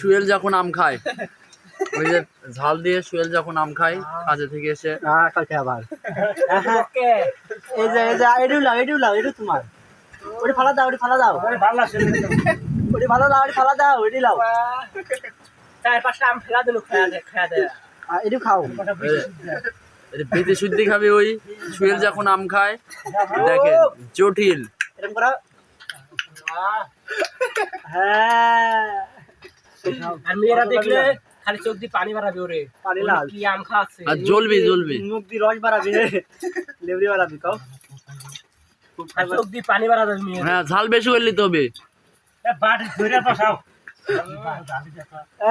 সুয়েল যখন আম খায়, ওই যে ঝাল দিয়ে সুয়েল যখন আম খায় কাজে থেকে এসে, কালকে আবার এই যে এডু লাও এডু তোমার ওটি ফালা দাও এডি ফালা দাও এডি লাও চার পাঁচটা আম ফেলা দিল খায়া দে এডু খাও বেঁচে শুদ্ধি খাবে ওই সুয়েল যখন আম খায়। দেখেন জটিল। এরকম করা হ্যাঁ আর মেয়েরা দেখলে খালি চোখ দিয়ে পানি বাড়াবে ওরে পানি লাল কি আম খাচ্ছে আর জ্বলবি মুখ দিয়ে রস বাড়াবি লেবরি বাড়াবি কাও আর চোখ দিয়ে পানি বাড়াবে মেয়ে হ্যাঁ, ঝাল বেশি করলে তো হবে। বাড়ি ধরে বসাও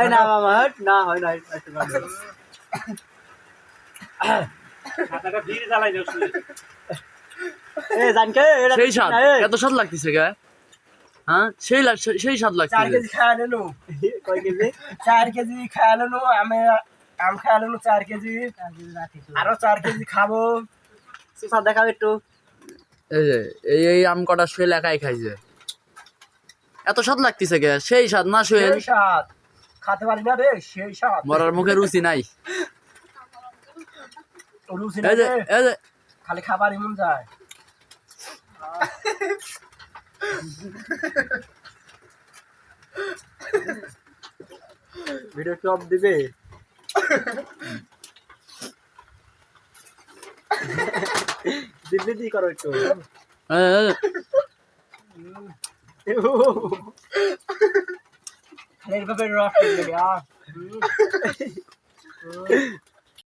এই না মামা হট না হয় না খাতাটা ভিড় জ্বালাই দাও এই জানকে এটা সেই স্বাদ, এত স্বাদ লাগতেছে গায়ে। হ্যাঁ, সেই স্বাদ 4 লাগতেছে। কেজি খায় নেনো কয় কেজি 4 কেজি খায় নেনো আমি আম খায় নেনো 4 কেজি আরো 4 কেজি খাবো সুসা দেখাও একটু এই যে এই আম কটা সুয়েল একাই খাইছে, এত স্বাদ লাগতেছে গে। সেই স্বাদ না সুয়েল, সেই স্বাদ খেতে পারি না রে সেই স্বাদ মরার মুখে রুচি নাই। রুচি এই যে নাই খালি খাবার এমন যায় ভিডিও কি অফ দিবে দিদি করো একটু খালি এভাবে রস